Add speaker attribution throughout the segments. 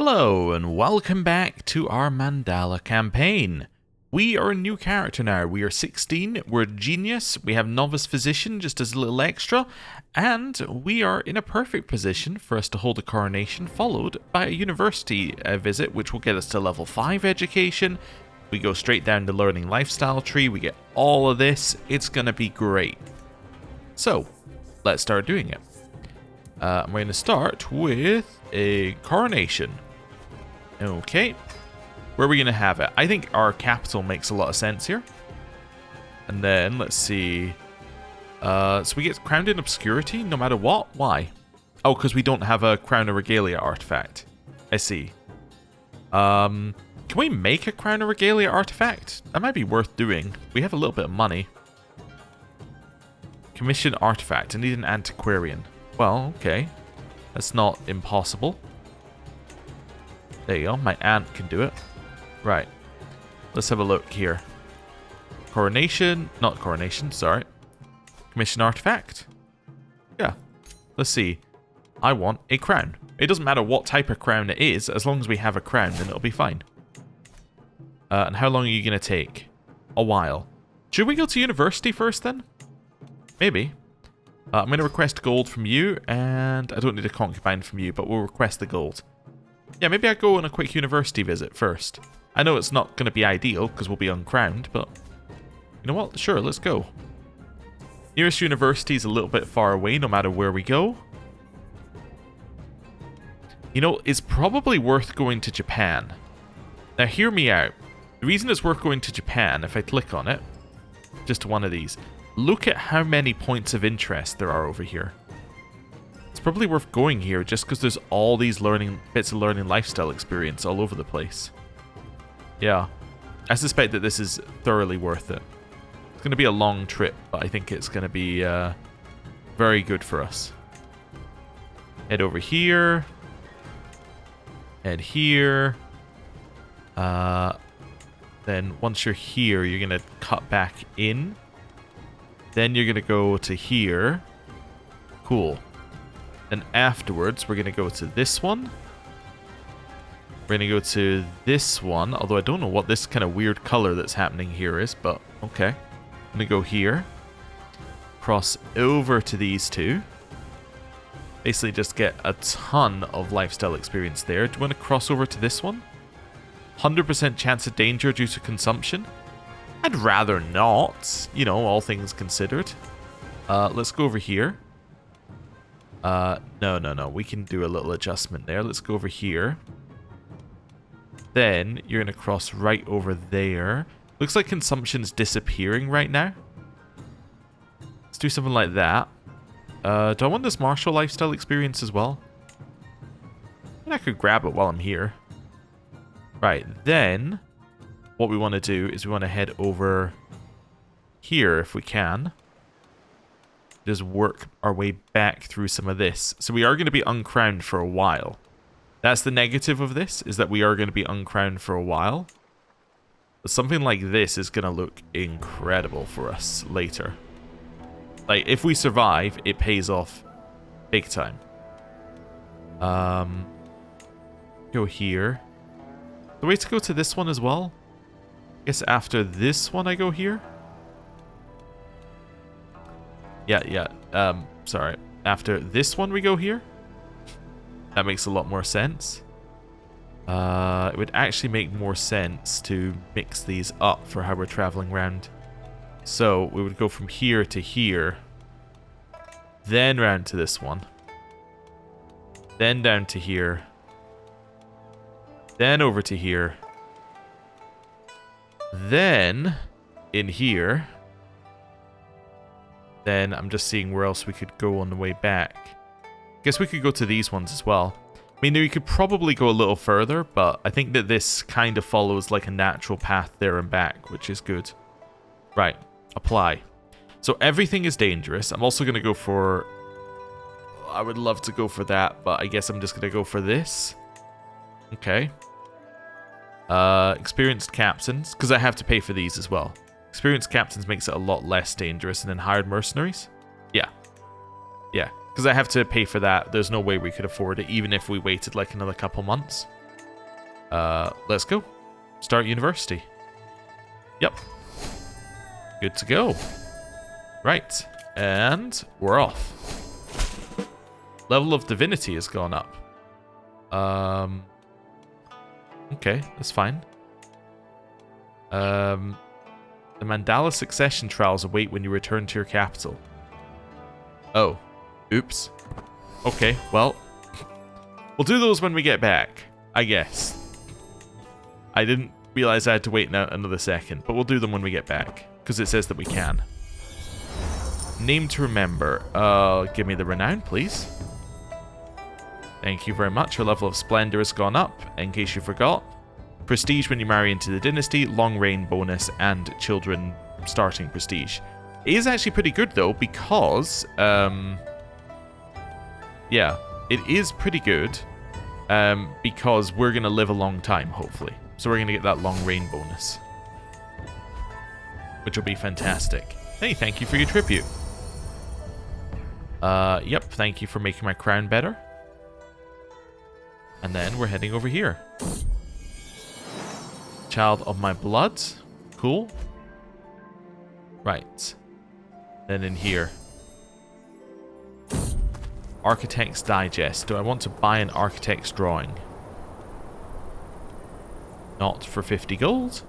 Speaker 1: Hello and welcome back to our Mandala campaign. We are a new character now. We are 16, we're a genius, we have novice physician just as a little extra, and we are in a perfect position for us to hold a coronation followed by a university visit which will get us to level 5 education. We go straight down the learning lifestyle tree, we get all of this, it's gonna be great. So, let's start doing it. We're going to start with a coronation. Okay. Where are we going to have it? I think our capital makes a lot of sense here. And then, let's see. So we get crowned in obscurity no matter what? Why? Oh, because we don't have a Crown of Regalia artifact. I see. Can we make a Crown of Regalia artifact? That might be worth doing. We have a little bit of money. Commission artifact. I need an antiquarian. Well, okay. That's not impossible. There you go. My aunt can do it. Right. Let's have a look here. Coronation. Not coronation, sorry. Commission artifact. Yeah. Let's see. I want a crown. It doesn't matter what type of crown it is. As long as we have a crown, then it'll be fine. And how long are you going to take? A while. Should we go to university first, then? Maybe. I'm going to request gold from you, and I don't need a concubine from you, but we'll request the gold. Yeah, maybe I go on a quick university visit first. I know it's not going to be ideal, because we'll be uncrowned, but... You know what? Sure, let's go. Nearest university is a little bit far away, no matter where we go. You know, it's probably worth going to Japan. Now, hear me out. The reason it's worth going to Japan, if I click on it, just one of these... Look at how many points of interest there are over here. It's probably worth going here just because there's all these bits of learning lifestyle experience all over the place. Yeah. I suspect that this is thoroughly worth it. It's going to be a long trip, but I think it's going to be very good for us. Head over here. Head here. Then once you're here, you're going to cut back in. Then you're going to go to here. Cool. Then afterwards, we're going to go to this one. We're going to go to this one. Although I don't know what this kind of weird color that's happening here is. But okay. I'm going to go here. Cross over to these two. Basically just get a ton of lifestyle experience there. Do you want to cross over to this one? 100% chance of danger due to consumption. I'd rather not, you know, all things considered. Let's go over here. No. We can do a little adjustment there. Let's go over here. Then you're going to cross right over there. Looks like consumption's disappearing right now. Let's do something like that. Do I want this martial lifestyle experience as well? I could grab it while I'm here. Right, then... What we want to do is we want to head over here if we can. Just work our way back through some of this. So we are going to be uncrowned for a while. That's the negative of this, is that we are going to be uncrowned for a while. But something like this is going to look incredible for us later. Like, if we survive, it pays off big time. Go here. The way to go to this one as well? I guess after this one I go here? Yeah. Sorry. After this one we go here? That makes a lot more sense. It would actually make more sense to mix these up for how we're traveling around. So, we would go from here to here. Then round to this one. Then down to here. Then over to here. Then, in here, then I'm just seeing where else we could go on the way back. Guess we could go to these ones as well. I mean, you could probably go a little further, but I think that this kind of follows like a natural path there and back, which is good. Right, apply. So everything is dangerous. I'm also going to go for... I would love to go for that, but I guess I'm just going to go for this. Okay. Experienced captains, because I have to pay for these as well. Experienced captains makes it a lot less dangerous, and then hired mercenaries? Yeah, because I have to pay for that. There's no way we could afford it, even if we waited like another couple months. Let's go. Start university. Yep. Good to go. Right. And we're off. Level of divinity has gone up. Okay, that's fine. The Mandala succession trials await when you return to your capital. Oh. Oops. Okay, well. We'll do those when we get back, I guess. I didn't realize I had to wait another second, but we'll do them when we get back, because it says that we can. Name to remember. Give me the renown, please. Thank you very much. Your level of splendor has gone up, in case you forgot. Prestige when you marry into the dynasty, long reign bonus, and children starting prestige. It is actually pretty good, though, because... yeah, it is pretty good, because we're going to live a long time, hopefully. So we're going to get that long reign bonus, which will be fantastic. Hey, thank you for your tribute. Yep, thank you for making my crown better. And then we're heading over here. Child of my blood. Cool. Right. Then in here. Architect's Digest. Do I want to buy an architect's drawing? Not for 50 gold?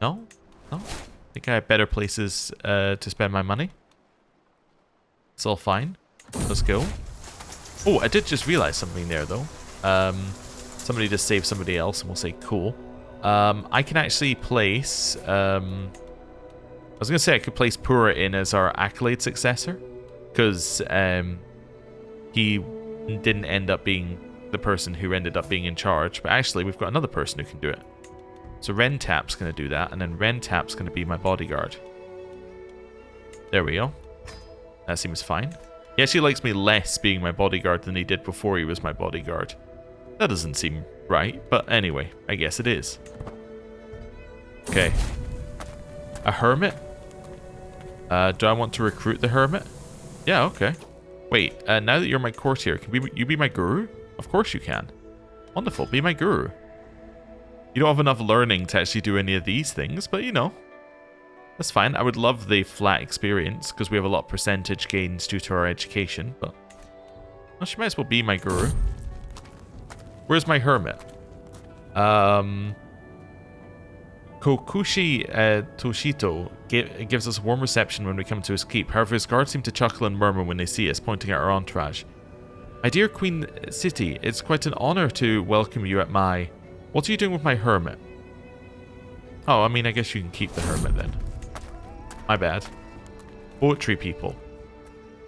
Speaker 1: No? No? I think I have better places to spend my money. It's all fine. Let's go. Oh, I did just realize something there, though. Somebody just saved somebody else, and we'll say cool. I can actually place... I was going to say I could place Pura in as our accolade successor, because he didn't end up being the person who ended up being in charge, but actually we've got another person who can do it. So Rentap's going to do that, and then Rentap's going to be my bodyguard. There we go. That seems fine. He actually likes me less being my bodyguard than he did before he was my bodyguard. That doesn't seem right, but anyway, I guess it is. Okay. A hermit? Do I want to recruit the hermit? Yeah, okay. Wait, now that you're my courtier, can you be my guru? Of course you can. Wonderful, be my guru. You don't have enough learning to actually do any of these things, but you know. That's fine. I would love the flat experience, because we have a lot of percentage gains due to our education, but... well, she might as well be my guru. Where's my hermit? Kokushi Toshito gives us a warm reception when we come to his keep. However, his guards seem to chuckle and murmur when they see us, pointing at our entourage. My dear Queen City, it's quite an honor to welcome you at my... What are you doing with my hermit? Oh, I mean, I guess you can keep the hermit then. My bad. Poetry people.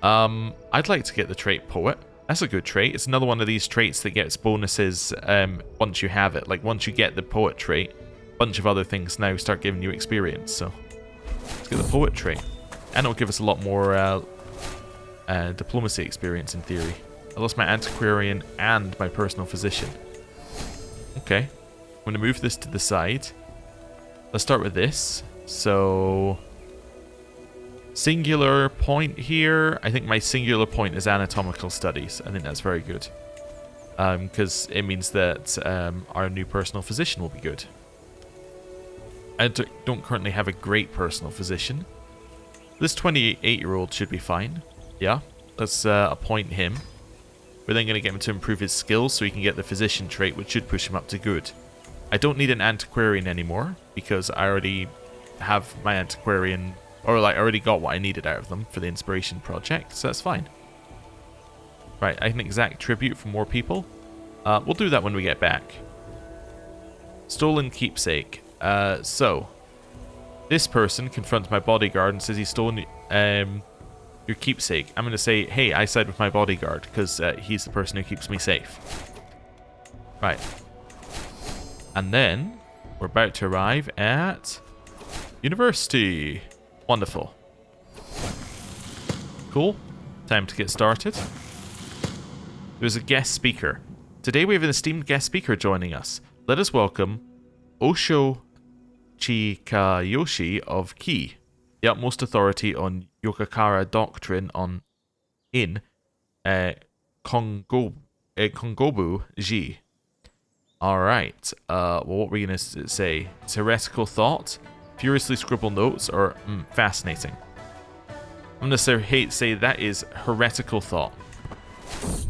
Speaker 1: I'd like to get the trait poet. That's a good trait. It's another one of these traits that gets bonuses once you have it. Like, once you get the poet trait, a bunch of other things now start giving you experience. So, let's get the poet trait. And it'll give us a lot more diplomacy experience in theory. I lost my antiquarian and my personal physician. Okay. I'm going to move this to the side. Let's start with this. So... singular point here. I think my singular point is anatomical studies. I think that's very good. Because it means that our new personal physician will be good. I don't currently have a great personal physician. This 28-year-old should be fine. Yeah, let's appoint him. We're then going to get him to improve his skills so he can get the physician trait, which should push him up to good. I don't need an antiquarian anymore, because I already have my antiquarian... or, like, I already got what I needed out of them for the inspiration project, so that's fine. Right, I can exact tribute from more people. We'll do that when we get back. Stolen keepsake. So, this person confronts my bodyguard and says he's stolen your keepsake. I'm going to say, hey, I side with my bodyguard, because he's the person who keeps me safe. Right. And then, we're about to arrive at university. Wonderful. Cool. Time to get started. There's a guest speaker. Today we have an esteemed guest speaker joining us. Let us welcome Osho Chikayoshi of Ki, the utmost authority on Yogacara doctrine in Kongobu-ji. Alright. Well, what were we going to say? It's heretical thought, furiously scribble notes, or fascinating. I'm going to say that is heretical thought.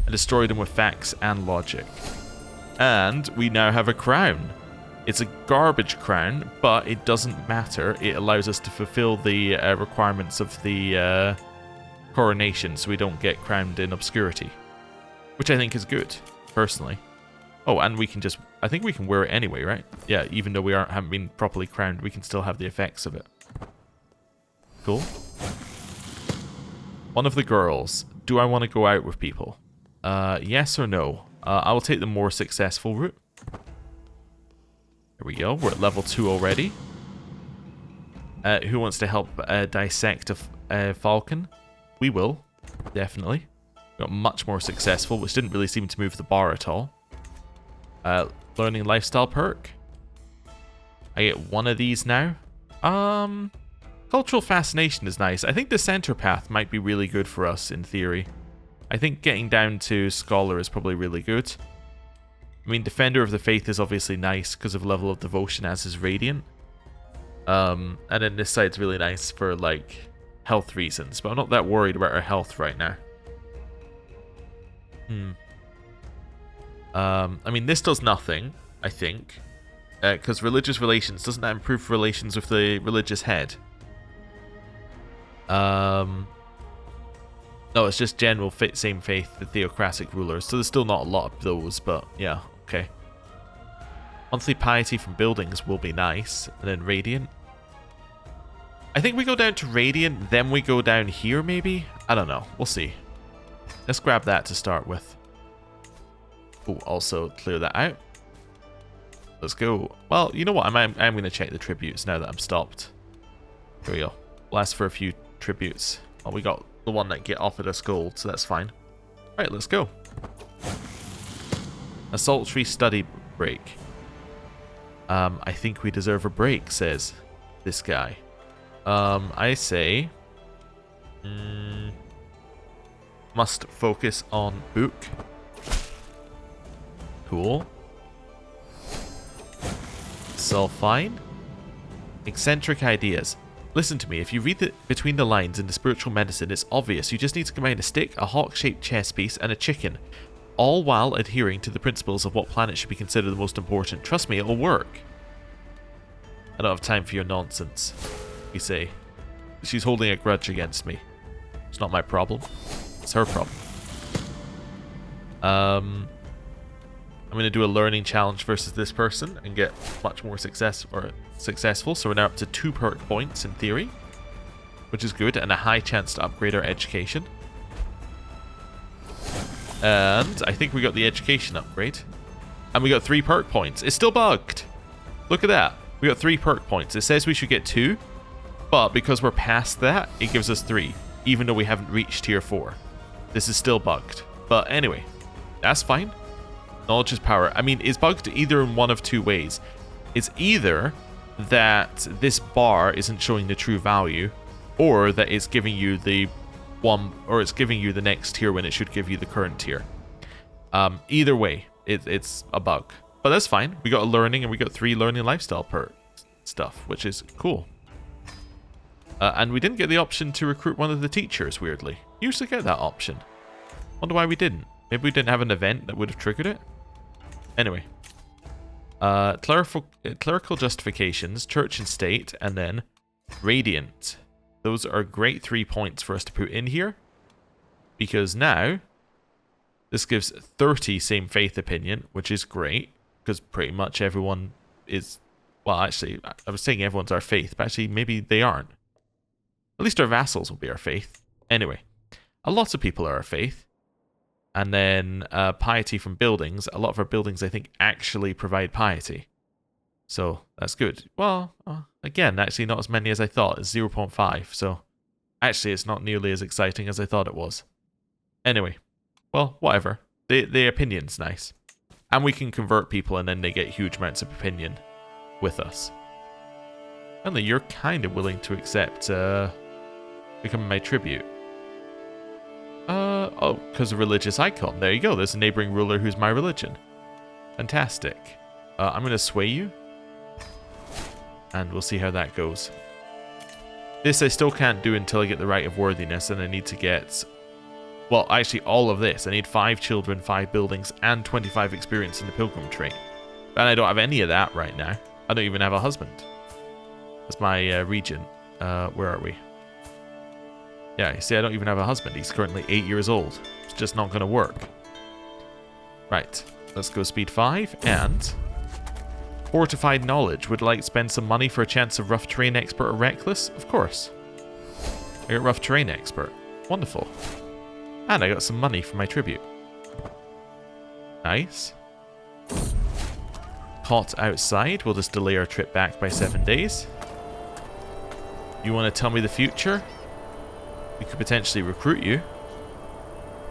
Speaker 1: I destroyed them with facts and logic. And we now have a crown. It's a garbage crown, but it doesn't matter. It allows us to fulfill the requirements of the coronation, so we don't get crowned in obscurity. Which I think is good, personally. Oh, and we can just... I think we can wear it anyway, right? Yeah, even though we haven't been properly crowned, we can still have the effects of it. Cool. One of the girls. Do I want to go out with people? Yes or no? I will take the more successful route. There we go. We're at level 2 already. Who wants to help dissect a falcon? We will. Definitely. Got much more successful, which didn't really seem to move the bar at all. Learning lifestyle perk. I get one of these now. Cultural fascination is nice. I think the center path might be really good for us in theory. I think getting down to scholar is probably really good. I mean, defender of the faith is obviously nice because of level of devotion, as is radiant. And then this side's really nice for like health reasons, but I'm not that worried about our health right now. I mean, this does nothing, I think, because religious relations, doesn't that improve relations with the religious head? No, it's just general same faith, the theocratic rulers, so there's still not a lot of those, but yeah, okay. Monthly piety from buildings will be nice, and then radiant. I think we go down to radiant, then we go down here maybe? I don't know, we'll see. Let's grab that to start with. Oh, also clear that out. Let's go. Well, you know what? I'm going to check the tributes now that I'm stopped. Here we go. We'll ask for a few tributes. Oh, we got the one that offered us gold, so that's fine. Right, let's go. A sultry study break. I think we deserve a break, says this guy. I say... must focus on book. Cool. So fine. Eccentric ideas. Listen to me, if you read between the lines in the spiritual medicine, it's obvious. You just need to combine a stick, a hawk-shaped chess piece, and a chicken. All while adhering to the principles of what planet should be considered the most important. Trust me, it'll work. I don't have time for your nonsense, you say. She's holding a grudge against me. It's not my problem. It's her problem. I'm going to do a learning challenge versus this person and get much more successful. So we're now up to 2 perk points in theory, which is good, and a high chance to upgrade our education. And I think we got the education upgrade. And we got 3 perk points. It's still bugged. Look at that. We got 3 perk points. It says we should get 2, but because we're past that, it gives us 3, even though we haven't reached tier 4. This is still bugged. But anyway, that's fine. Knowledge is power. I mean, it's bugged either in one of 2 ways. It's either that this bar isn't showing the true value, or that it's giving you the one, or it's giving you the next tier when it should give you the current tier. Either way, it's a bug. But that's fine. We got a learning, and we got 3 learning lifestyle perk stuff, which is cool. And we didn't get the option to recruit one of the teachers, weirdly. You usually get that option. Wonder why we didn't. Maybe we didn't have an event that would have triggered it? Anyway. Clerical justifications, church and state, and then radiant. Those are great 3 points for us to put in here. Because now, this gives 30 same faith opinion, which is great. Because pretty much everyone is... Well, actually, I was saying everyone's our faith, but actually maybe they aren't. At least our vassals will be our faith. Anyway, a lot of people are our faith. And then piety from buildings. A lot of our buildings, I think, actually provide piety. So that's good. Well, again, actually not as many as I thought. It's 0.5. So actually it's not nearly as exciting as I thought it was. Anyway, well, whatever. The opinion's nice. And we can convert people and then they get huge amounts of opinion with us. Only you're kind of willing to accept becoming my tribute. Oh, because of religious icon. There you go. There's a neighboring ruler who's my religion. Fantastic. I'm going to sway you. And we'll see how that goes. This I still can't do until I get the Rite of Worthiness, and I need to get... Well, actually, all of this. I need 5 children, 5 buildings, and 25 experience in the Pilgrim trait. And I don't have any of that right now. I don't even have a husband. That's my regent. Where are we? Yeah, you see, I don't even have a husband. He's currently 8 years old. It's just not going to work. Right, let's go speed 5, and... Fortified knowledge. Would like to spend some money for a chance of rough terrain expert or reckless? Of course. I got rough terrain expert. Wonderful. And I got some money for my tribute. Nice. Caught outside. We'll just delay our trip back by 7 days. You want to tell me the future? We could potentially recruit you.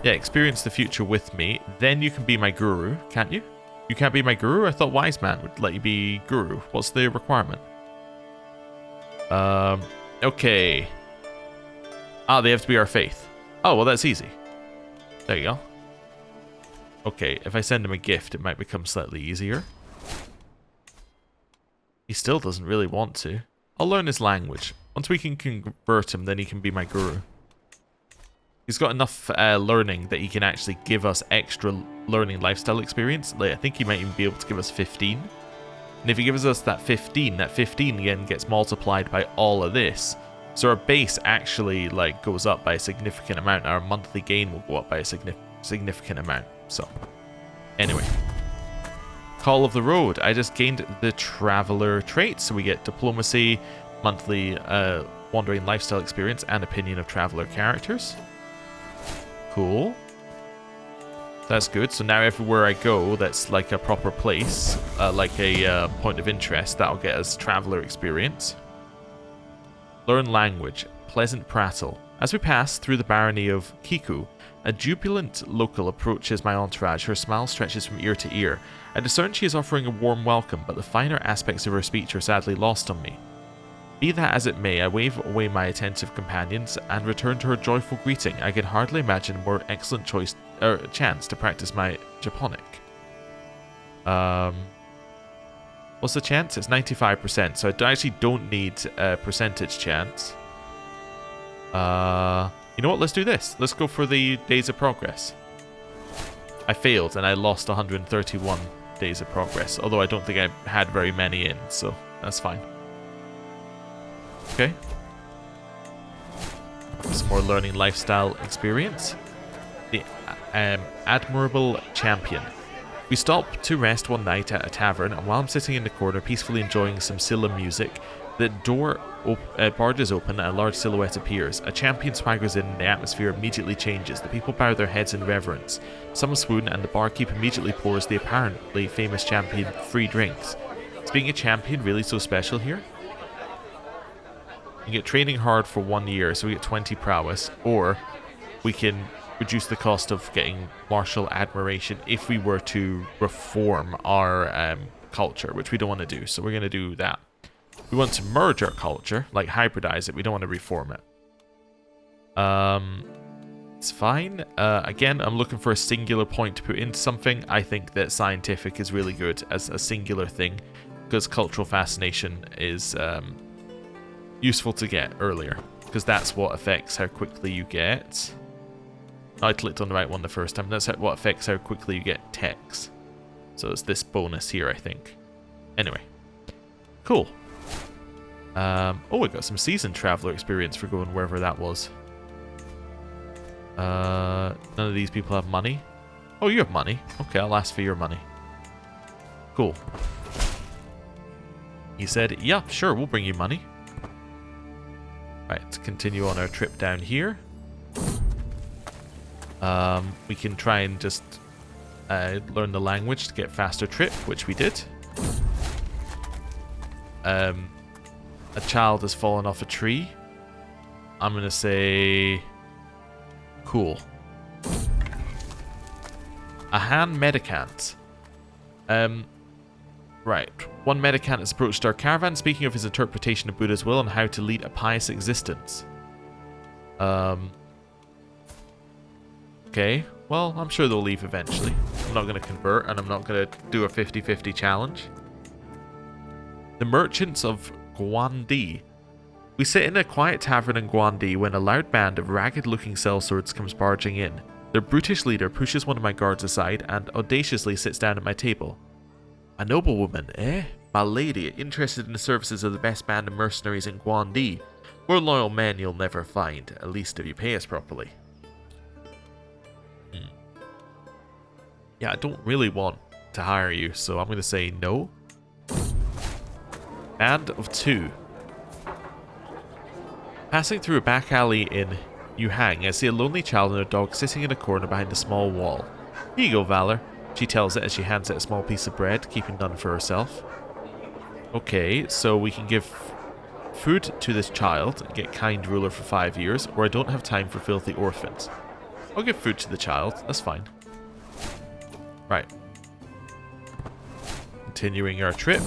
Speaker 1: Yeah, experience the future with me. Then you can be my guru, can't you? You can't be my guru? I thought Wise Man would let you be guru. What's the requirement? Okay. Ah, they have to be our faith. Oh, well, that's easy. There you go. Okay, if I send him a gift, it might become slightly easier. He still doesn't really want to. I'll learn his language. Once we can convert him, then he can be my guru. He's got enough learning that he can actually give us extra learning lifestyle experience. Like, I think he might even be able to give us 15. And if he gives us that 15 again gets multiplied by all of this. So our base actually like goes up by a significant amount. Our monthly gain will go up by a significant amount. So, anyway. Call of the Road. I just gained the Traveler trait. So we get Diplomacy, monthly Wandering Lifestyle experience, and Opinion of Traveler characters. Cool. That's good. So now everywhere I go that's like a proper place, like a point of interest, that'll get us Traveler experience. Learn language. Pleasant prattle. As we pass through the barony of Kiku, a jubilant local approaches my entourage. Her smile stretches from ear to ear. I discern she is offering a warm welcome, but the finer aspects of her speech are sadly lost on me. Be that as it may, I wave away my attentive companions and return to her joyful greeting. I can hardly imagine a more excellent chance to practice my Japonic. What's the chance? It's 95%, so I actually don't need a percentage chance. You know what? Let's do this. Let's go for the Days of Progress. I failed and I lost 131 Days of Progress, although I don't think I had very many in, so that's fine. Okay. Some more learning lifestyle experience. The Admirable Champion. We stop to rest one night at a tavern, and while I'm sitting in the corner peacefully enjoying some Scylla music, the door barges open and a large silhouette appears. A champion swaggers in and the atmosphere immediately changes. The people bow their heads in reverence. Some swoon and the barkeep immediately pours the apparently famous champion free drinks. Is being a champion really so special here? You get training hard for 1 year, so we get 20 prowess, or we can reduce the cost of getting martial admiration if we were to reform our culture, which we don't want to do, so we're going to do that. We want to merge our culture, like hybridize it. We don't want to reform it. It's fine. Again, I'm looking for a singular point to put into something. I think that scientific is really good as a singular thing, because cultural fascination is useful to get earlier, because that's what affects how quickly you get... I clicked on the right one the first time. That's what affects how quickly you get techs. So it's this bonus here, I think. Anyway. Cool. Oh, I got some seasoned traveler experience for going wherever that was. None of these people have money. Oh, you have money. Okay, I'll ask for your money. Cool. He said, yeah, sure, we'll bring you money. Right, let's continue on our trip down here. We can try and just learn the language to get faster trip, which we did. A child has fallen off a tree. I'm going to say... Cool. A Han Medicant. Right. One Medicant has approached our caravan, speaking of his interpretation of Buddha's will and how to lead a pious existence. Okay. Well, I'm sure they'll leave eventually. I'm not going to convert, and I'm not going to do a 50-50 challenge. The merchants of Guandi. We sit in a quiet tavern in Guandi when a loud band of ragged-looking sellswords comes barging in. Their brutish leader pushes one of my guards aside and audaciously sits down at my table. A noblewoman, eh? My lady, interested in the services of the best band of mercenaries in Guandi. We're loyal men you'll never find, at least if you pay us properly. Yeah, I don't really want to hire you, so I'm going to say no. Band of 2. Passing through a back alley in Yuhang, I see a lonely child and a dog sitting in a corner behind a small wall. Here you go, Valor, she tells it as she hands it a small piece of bread, keeping none for herself. Okay, so we can give food to this child and get kind ruler for 5 years, or I don't have time for filthy orphans. I'll give food to the child, that's fine. Right. Continuing our trip.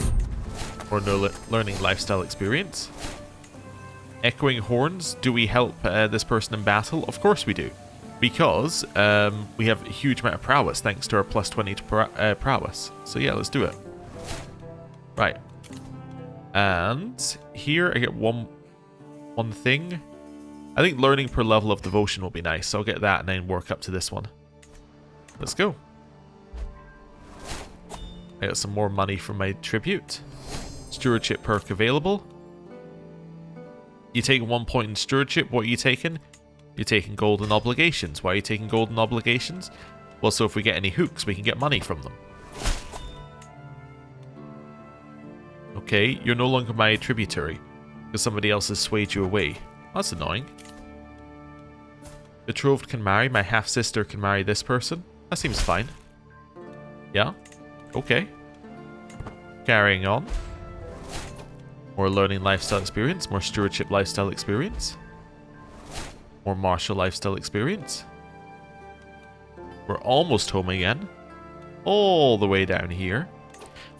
Speaker 1: Or no learning lifestyle experience. Echoing horns. Do we help this person in battle? Of course we do. Because we have a huge amount of prowess thanks to our plus 20 to prowess. So yeah, let's do it. Right. And here I get one thing. I think learning per level of devotion will be nice. So I'll get that and then work up to this one. Let's go. I got some more money from my tribute. Stewardship perk available. You take 1 point in stewardship. What are you taking? You're taking golden obligations. Why are you taking golden obligations? Well, so if we get any hooks, we can get money from them. Okay, you're no longer my tributary because somebody else has swayed you away. That's annoying. Betrothed can marry. My half-sister can marry this person. That seems fine. Yeah. Okay. Carrying on. More learning lifestyle experience. More stewardship lifestyle experience. More martial lifestyle experience. We're almost home again. All the way down here.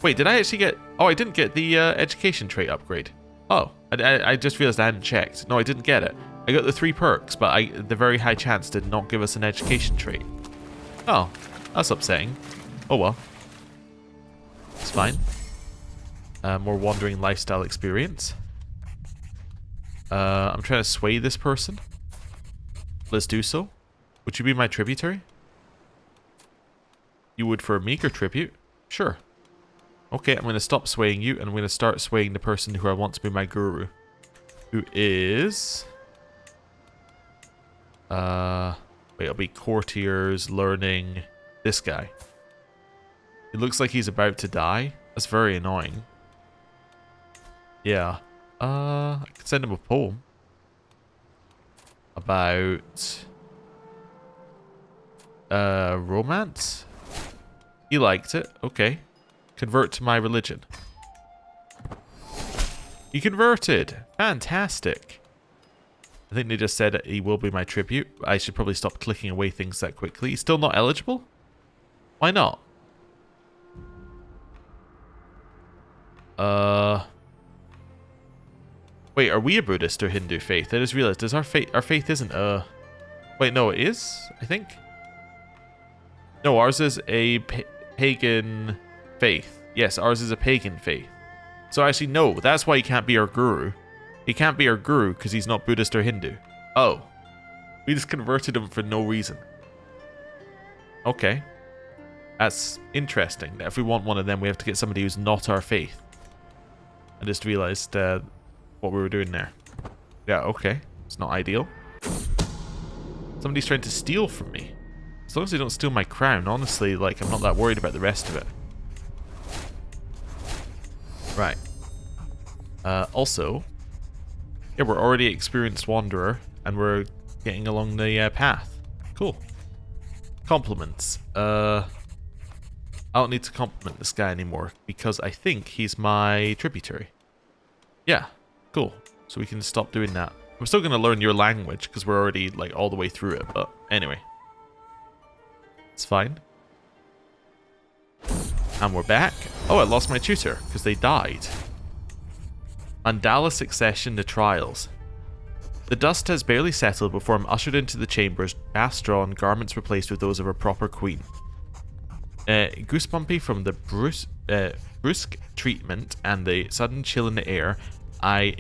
Speaker 1: Wait, did I actually get... Oh, I didn't get the education trait upgrade. Oh, I just realized I hadn't checked. No, I didn't get it. I got the 3 perks, but the very high chance did not give us an education trait. Oh, that's upsetting. Oh well. It's fine. More wandering lifestyle experience. I'm trying to sway this person. Let's do so. Would you be my tributary? You would for a meager tribute? Sure. Okay, I'm going to stop swaying you, and I'm going to start swaying the person who I want to be my guru. Who is... wait, it'll be courtiers, learning... This guy. It looks like he's about to die. That's very annoying. Yeah. I could send him a poem. About... romance? He liked it. Okay. Convert to my religion. He converted. Fantastic. I think they just said that he will be my tribute. I should probably stop clicking away things that quickly. He's still not eligible? Why not? Wait, are we a Buddhist or Hindu faith? I just realized, our faith isn't wait, no, it is, I think. No, ours is a pagan faith. Yes, ours is a pagan faith. So actually, no, that's why he can't be our guru. He can't be our guru because he's not Buddhist or Hindu. Oh. We just converted him for no reason. Okay. That's interesting. If we want one of them, we have to get somebody who's not our faith. I just realized what we were doing there. Yeah, okay. It's not ideal. Somebody's trying to steal from me. As long as they don't steal my crown, honestly, like, I'm not that worried about the rest of it. Right. Also, yeah, we're already experienced wanderer, and we're getting along the path. Cool. Compliments. I don't need to compliment this guy anymore, because I think he's my tributary. Yeah, cool. So we can stop doing that. I'm still going to learn your language, because we're already, like, all the way through it, but anyway. It's fine. And we're back. Oh, I lost my tutor, because they died. Mandala succession to trials. The dust has barely settled before I'm ushered into the chambers, baths drawn, garments replaced with those of a proper queen. Goosebumpy from the brusque treatment and the sudden chill in the air, I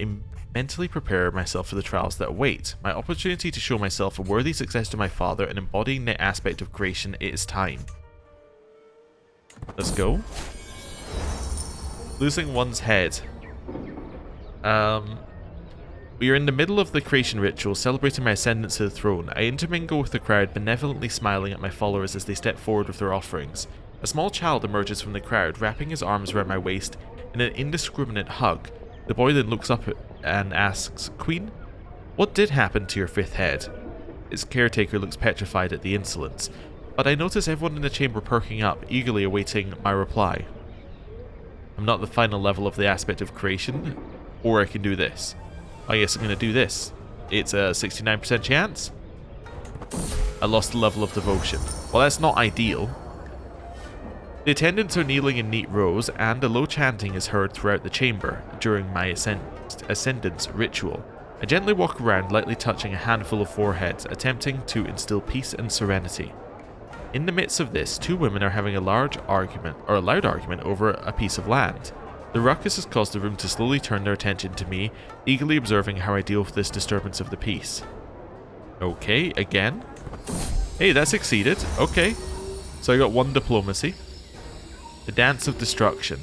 Speaker 1: mentally prepare myself for the trials that await. My opportunity to show myself a worthy successor to my father and embodying the aspect of creation, it is time. Let's go. Losing one's head. We are in the middle of the creation ritual, celebrating my ascendance to the throne. I intermingle with the crowd, benevolently smiling at my followers as they step forward with their offerings. A small child emerges from the crowd, wrapping his arms around my waist in an indiscriminate hug. The boy then looks up and asks, "Queen, what did happen to your fifth head?" Its caretaker looks petrified at the insolence, but I notice everyone in the chamber perking up, eagerly awaiting my reply. I'm not the final level of the aspect of creation, or I can do this. I guess I'm going to do this. It's a 69% chance. I lost the level of devotion. Well, that's not ideal. The attendants are kneeling in neat rows, and a low chanting is heard throughout the chamber during my ascendance ritual. I gently walk around, lightly touching a handful of foreheads, attempting to instill peace and serenity. In the midst of this, two women are having a loud argument over a piece of land. The ruckus has caused the room to slowly turn their attention to me, eagerly observing how I deal with this disturbance of the peace. Okay, again. Hey, that succeeded. Okay. So I got one diplomacy. The Dance of Destruction.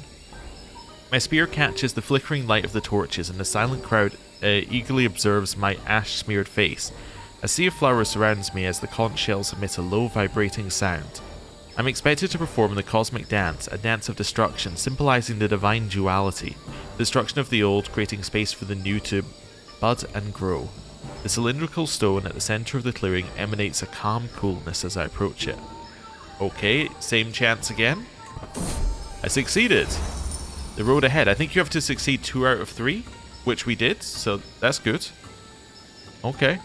Speaker 1: My spear catches the flickering light of the torches, and the silent crowd eagerly observes my ash-smeared face. A sea of flowers surrounds me as the conch shells emit a low, vibrating sound. I'm expected to perform the cosmic dance, a dance of destruction, symbolizing the divine duality, the destruction of the old, creating space for the new to bud and grow. The cylindrical stone at the center of the clearing emanates a calm coolness as I approach it. Okay, same chance again. I succeeded. The road ahead. I think you have to succeed 2 out of 3, which we did, so that's good. Okay.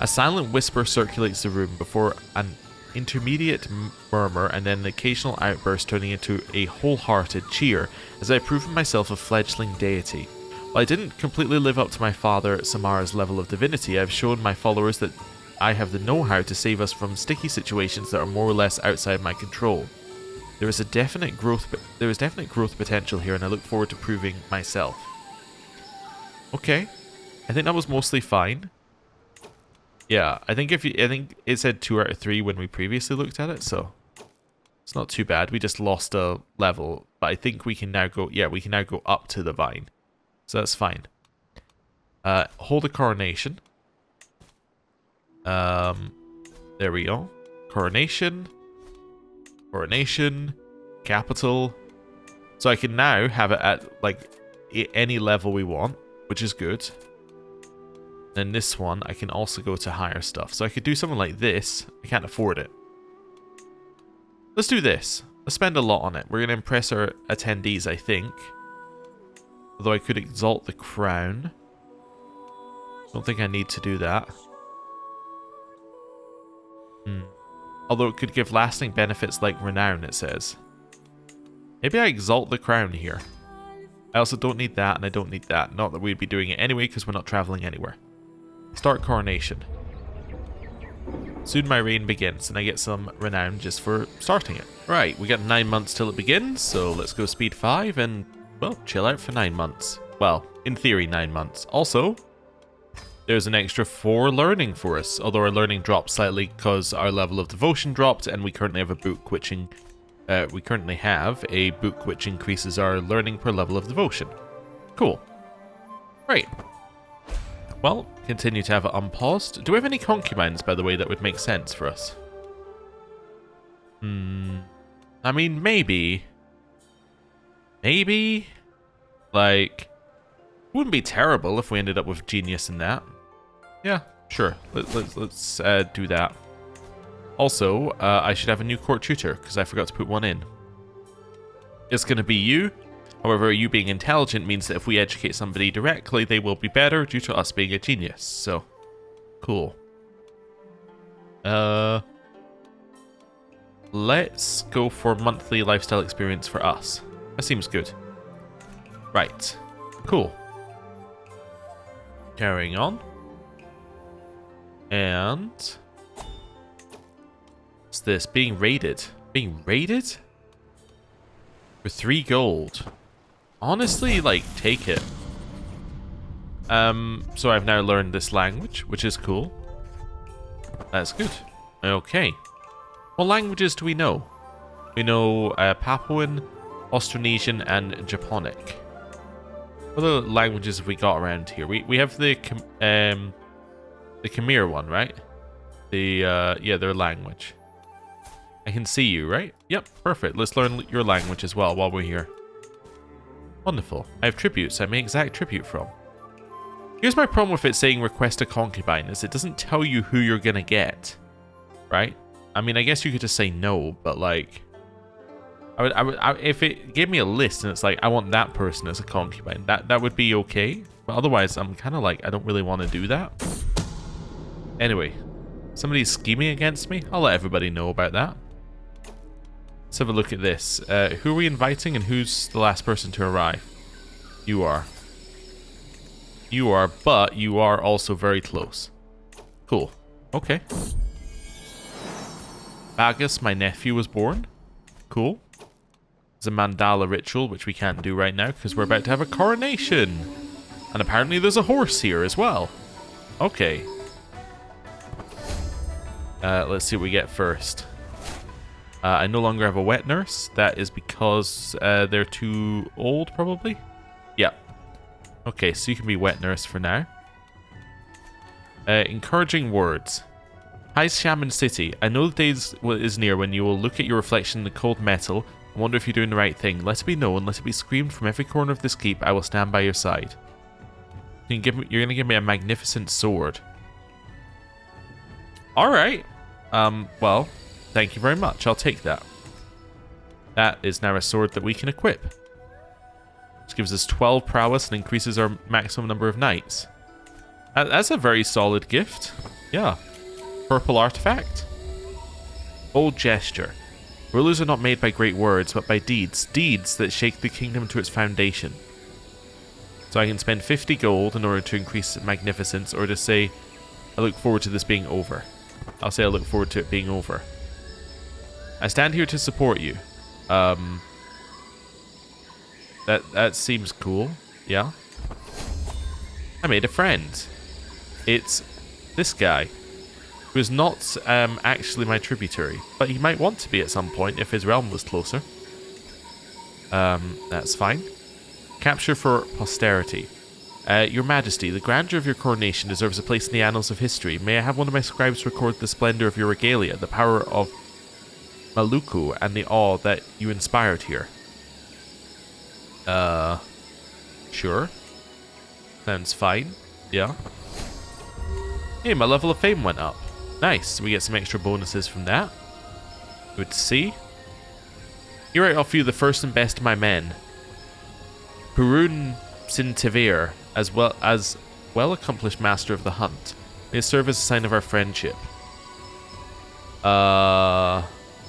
Speaker 1: A silent whisper circulates the room before an intermediate murmur and then an occasional outburst turning into a wholehearted cheer as I prove myself a fledgling deity. While I didn't completely live up to my father Samara's level of divinity, I've shown my followers that I have the know-how to save us from sticky situations that are more or less outside my control. There is definite growth potential here, and I look forward to proving myself. Okay, I think that was mostly fine. Yeah, I think it said 2 out of 3 when we previously looked at it, so it's not too bad. We just lost a level, but I think we can now go. Yeah, we can now go up to the vine, so that's fine. Hold a coronation. There we go. Coronation. Coronation, capital. So I can now have it at like any level we want, which is good. And this one, I can also go to higher stuff. So I could do something like this. I can't afford it. Let's do this. Let's spend a lot on it. We're going to impress our attendees, I think. Although I could exalt the crown. Don't think I need to do that. Although it could give lasting benefits like renown, it says. Maybe I exalt the crown here. I also don't need that, and I don't need that. Not that we'd be doing it anyway, because we're not traveling anywhere. Start coronation. Soon my reign begins, and I get some renown just for starting it. Right, we got 9 months till it begins, so let's go speed 5 and, well, chill out for 9 months. Well, in theory 9 months. Also, there's an extra 4 learning for us, although our learning dropped slightly because our level of devotion dropped, and we currently have a book which increases our learning per level of devotion. Cool. Right. Well, continue to have it unpaused. Do we have any concubines, by the way, that would make sense for us? I mean, maybe. Maybe? Like, wouldn't be terrible if we ended up with genius in that. Yeah, sure. Let's do that. Also, I should have a new court tutor, because I forgot to put one in. It's going to be you. However, you being intelligent means that if we educate somebody directly, they will be better due to us being a genius. So, cool. Let's go for monthly lifestyle experience for us. That seems good. Right. Cool. Carrying on. And what's this? Being raided. Being raided? For 3 gold. Honestly, like, take it. So I've now learned this language, which is cool. That's good. Okay. What languages do we know? We know Papuan, Austronesian, and Japonic. What other languages have we got around here? We have the Khmer one, right? Yeah, their language. I can see you, right? Yep, perfect. Let's learn your language as well while we're here. Wonderful. I have tributes I may exact tribute from. Here's my problem with it saying request a concubine, is it doesn't tell you who you're gonna get, right? I mean, I guess you could just say no, but like, if it gave me a list and it's like I want that person as a concubine, that would be okay. But otherwise, I'm kind of like I don't really want to do that. Anyway, somebody's scheming against me. I'll let everybody know about that. Let's have a look at this. Who are we inviting and who's the last person to arrive? You are. You are, but you are also very close. Cool. Okay. Bagus, my nephew, was born. Cool. There's a Mandala ritual, which we can't do right now because we're about to have a coronation. And apparently there's a horse here as well. Okay. Let's see what we get first. I no longer have a wet nurse. That is because they're too old, probably. Yeah. Okay, so you can be wet nurse for now. Encouraging words. Hi, Shaman City. I know the day is near when you will look at your reflection in the cold metal and wonder if you're doing the right thing. Let it be known, let it be screamed from every corner of this keep, I will stand by your side. You're going to give me a magnificent sword. Alright. Well, thank you very much. I'll take that. That is now a sword that we can equip. Which gives us 12 prowess and increases our maximum number of knights. That's a very solid gift. Yeah. Purple artifact. Bold gesture. Rulers are not made by great words, but by deeds. Deeds that shake the kingdom to its foundation. So I can spend 50 gold in order to increase magnificence, or to say, I look forward to this being over. I'll say I look forward to it being over. I stand here to support you. That seems cool. Yeah. I made a friend. It's this guy, who is not actually my tributary, but he might want to be at some point if his realm was closer. That's fine. Capture for posterity. Your Majesty, the grandeur of your coronation deserves a place in the annals of history. May I have one of my scribes record the splendor of your regalia, the power of Maluku, and the awe that you inspired here? Sure. Sounds fine. Yeah. Hey, my level of fame went up. Nice. We get some extra bonuses from that. Good to see. Here I offer you the first and best of my men. Purun Sintevere, as well-accomplished master of the hunt. May it serve as a sign of our friendship. Yeah,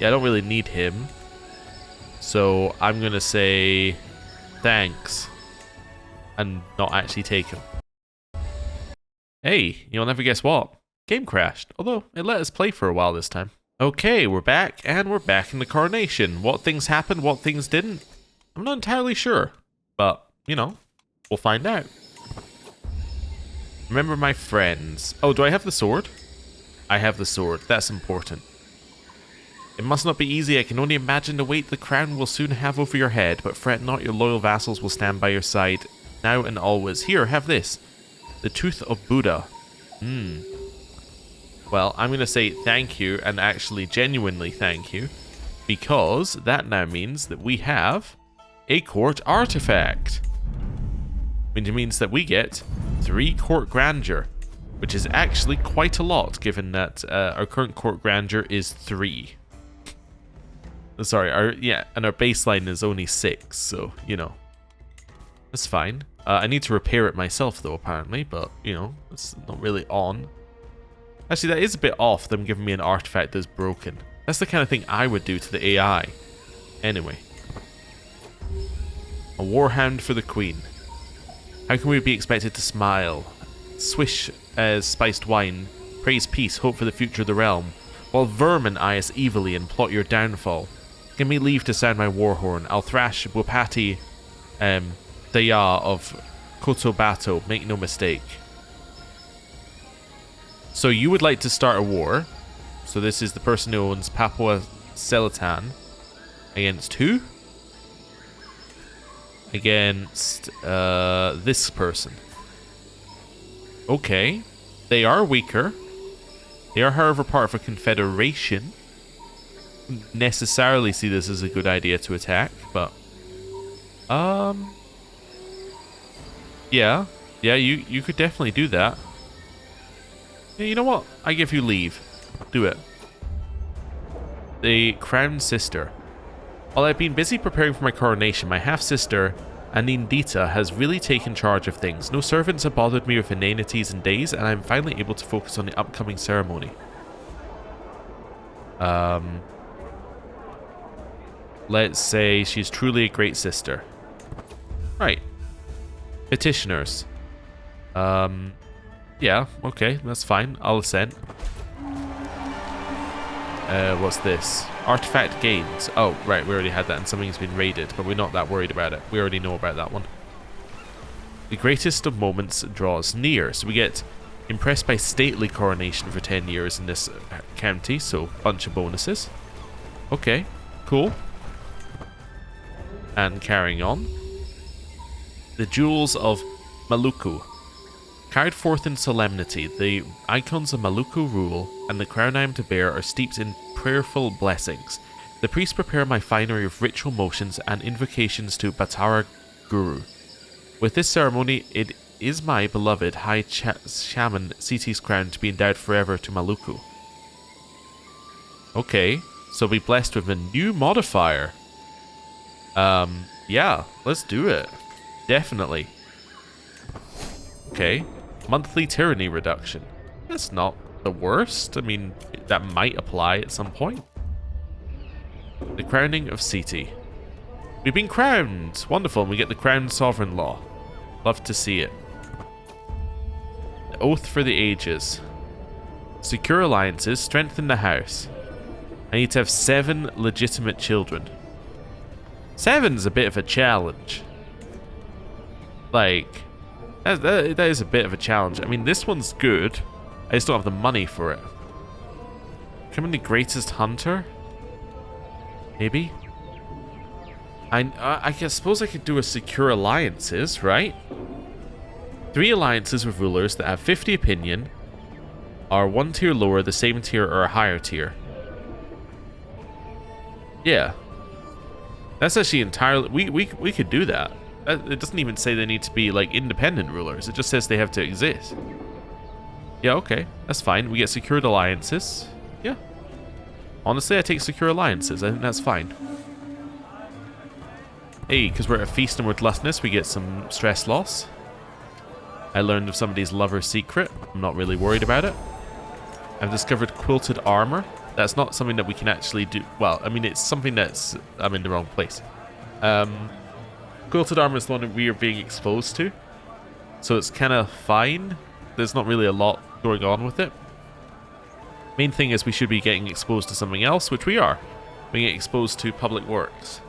Speaker 1: I don't really need him. So I'm gonna say thanks. And not actually take him. Hey, you'll never guess what. Game crashed, although it let us play for a while this time. Okay, we're back, and we're back in the coronation. What things happened, what things didn't, I'm not entirely sure. But, you know, we'll find out. Remember my friends. Oh, do I have the sword? I have the sword. That's important. It must not be easy. I can only imagine the weight the crown will soon have over your head. But fret not, your loyal vassals will stand by your side, now and always. Here, have this. The Tooth of Buddha. Well, I'm going to say thank you, and actually genuinely thank you, because that now means that we have a court artifact. Which means that we get 3 court grandeur, which is actually quite a lot, given that our current court grandeur is 3. Sorry, and our baseline is only 6, so, you know, that's fine. I need to repair it myself, though, apparently, but, you know, it's not really on. Actually, that is a bit off, them giving me an artifact that's broken. That's the kind of thing I would do to the AI. Anyway. A warhound for the queen. How can we be expected to smile? Swish as spiced wine, praise peace, hope for the future of the realm, while vermin eye us evilly and plot your downfall. Give me leave to sound my war horn. I'll thrash Wupati Daya of Kotobato. Make no mistake. So you would like to start a war. So this is the person who owns Papua Selatan. Against who? Against this person. Okay. They are weaker. They are, however, part of a confederation. Wouldn't necessarily see this as a good idea to attack, but yeah, you could definitely do that. Yeah, you know what? I give you leave. Do it. The Crown Sister. While I've been busy preparing for my coronation, my half-sister, Anindita, has really taken charge of things. No servants have bothered me with inanities and days, and I'm finally able to focus on the upcoming ceremony. Let's say she's truly a great sister. Right. Petitioners. Yeah, okay, that's fine. I'll assent. What's this? Artifact gains. Oh, right, we already had that and something's been raided, but we're not that worried about it. We already know about that one. The greatest of moments draws near. So we get impressed by stately coronation for 10 years in this county, so bunch of bonuses. Okay, cool. And carrying on. The Jewels of Maluku. Carried forth in solemnity, the icons of Maluku rule and the crown I am to bear are steeped in prayerful blessings. The priests prepare my finery with ritual motions and invocations to Batara Guru. With this ceremony, it is my beloved High Shaman Siti's crown to be endowed forever to Maluku. Okay, so be blessed with a new modifier. Yeah, let's do it. Definitely. Okay. Monthly tyranny reduction. That's not the worst. I mean, that might apply at some point. The crowning of Siti. We've been crowned. Wonderful. And we get the crowned sovereign law. Love to see it. The oath for the ages. Secure alliances. Strengthen the house. I need to have 7 legitimate children. 7's a bit of a challenge. Like... That is a bit of a challenge. I mean, this one's good. I just don't have the money for it. Becoming the greatest hunter? Maybe? I suppose I could do a secure alliances, right? 3 alliances with rulers that have 50 opinion, are 1 tier lower, the same tier, or a higher tier. Yeah. That's actually entirely... We could do that. It doesn't even say they need to be, like, independent rulers. It just says they have to exist. Yeah, okay. That's fine. We get secured alliances. Yeah. Honestly, I take secure alliances. I think that's fine. Hey, because we're at a feast and we're gluttonous, we get some stress loss. I learned of somebody's lover's secret. I'm not really worried about it. I've discovered quilted armor. That's not something that we can actually do. Well, I mean, it's something that's... I'm in the wrong place. Quilted armor is the one that we are being exposed to. So it's kind of fine. There's not really a lot going on with it. Main thing is we should be getting exposed to something else, which we are. We get exposed to public works.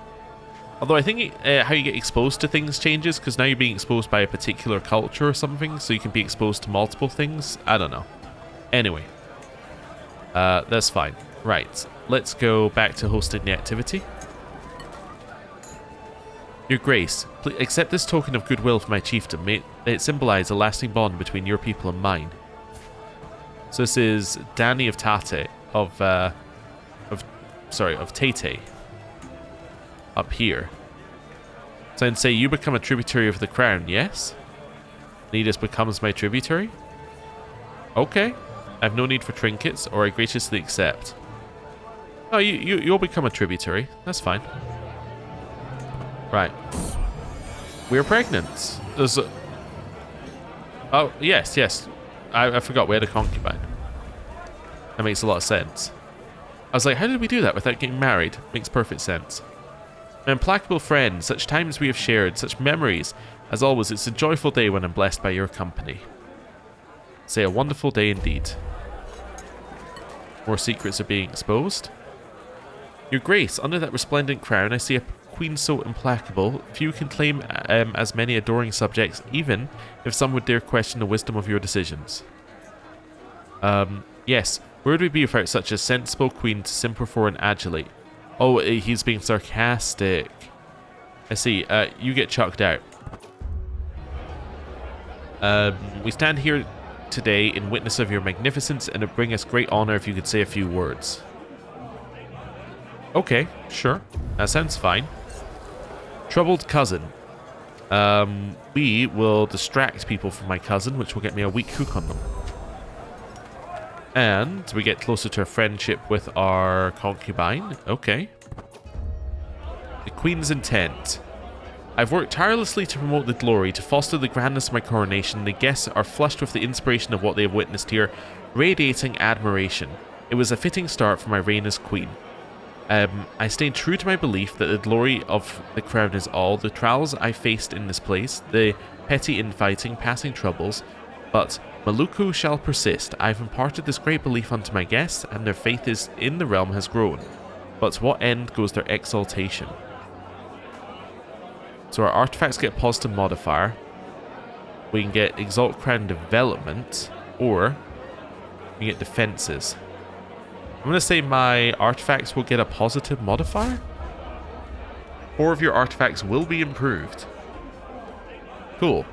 Speaker 1: Although I think how you get exposed to things changes, because now you're being exposed by a particular culture or something, so you can be exposed to multiple things. I don't know. Anyway. That's fine. Right. Let's go back to hosting the activity. Your Grace, please accept this token of goodwill from my chieftain. May it symbolize a lasting bond between your people and mine. So this is Danny of Tate, of Tate. Up here. So I'd say you become a tributary of the crown, yes? Nidus becomes my tributary? Okay. I have no need for trinkets, or I graciously accept. Oh, you'll become a tributary. That's fine. Right. We're pregnant. There's a... Oh, yes. I forgot we had a concubine. That makes a lot of sense. I was like, how did we do that without getting married? Makes perfect sense. My implacable friend, such times we have shared, such memories. As always, it's a joyful day when I'm blessed by your company. Say a wonderful day indeed. More secrets are being exposed. Your Grace, under that resplendent crown, I see a queen so implacable, few can claim as many adoring subjects, even if some would dare question the wisdom of your decisions. Yes, where would we be without such a sensible queen to simper for and adulate? Oh, he's being sarcastic. I see. You get chucked out. We stand here today in witness of your magnificence, and it bring us great honor if you could say a few words. Okay, sure. That sounds fine. Troubled cousin. We will distract people from my cousin, which will get me a weak hook on them. And we get closer to a friendship with our concubine. Okay. The Queen's intent. I've worked tirelessly to promote the glory, to foster the grandness of my coronation. The guests are flushed with the inspiration of what they have witnessed here, radiating admiration. It was a fitting start for my reign as queen. I stayed true to my belief that the glory of the crown is all. The trials I faced in this place, the petty infighting, passing troubles, but Maluku shall persist. I have imparted this great belief unto my guests, and their faith is in the realm has grown. But to what end goes their exaltation? So our artifacts get positive modifier. We can get Exalt Crown Development, or we get defenses. I'm going to say my artifacts will get a positive modifier. 4 of your artifacts will be improved. Cool.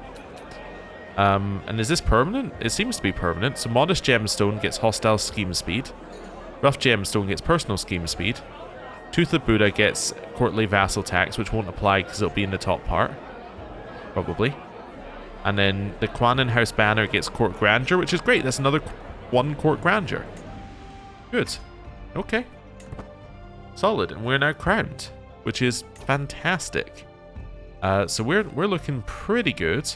Speaker 1: And is this permanent? It seems to be permanent. So Modest Gemstone gets Hostile Scheme Speed. Rough Gemstone gets Personal Scheme Speed. Tooth of Buddha gets Courtly Vassal Tax, which won't apply because it'll be in the top part. Probably. And then the Quanon House Banner gets Court Grandeur, which is great. That's another 1 Court Grandeur. Good. Okay. Solid. And we're now crowned, which is fantastic. So we're looking pretty good.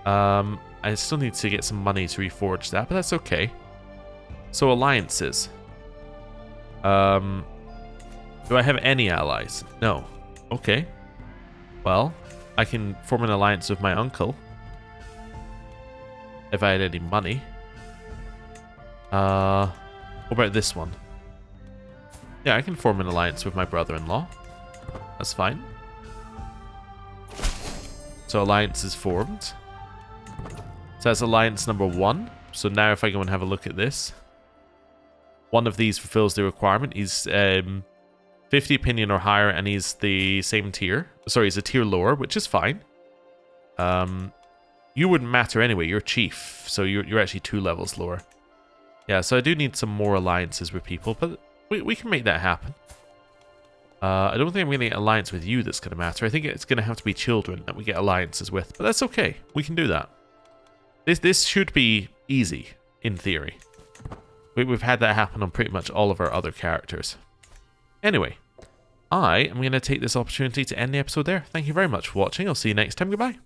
Speaker 1: I still need to get some money to reforge that, but that's okay. So alliances. Do I have any allies? No. Okay. Well, I can form an alliance with my uncle. If I had any money. What about this one? Yeah, I can form an alliance with my brother-in-law. That's fine. So alliance is formed. So that's alliance number 1. So now if I go and have a look at this. One of these fulfills the requirement. He's 50 opinion or higher, and he's the same tier. Sorry, he's a tier lower, which is fine. You wouldn't matter anyway. You're chief, so you're actually 2 levels lower. Yeah, so I do need some more alliances with people, but we can make that happen. I don't think I'm going to get an alliance with you that's going to matter. I think it's going to have to be children that we get alliances with, but that's okay. We can do that. This should be easy, in theory. We've had that happen on pretty much all of our other characters. Anyway, I am going to take this opportunity to end the episode there. Thank you very much for watching. I'll see you next time. Goodbye.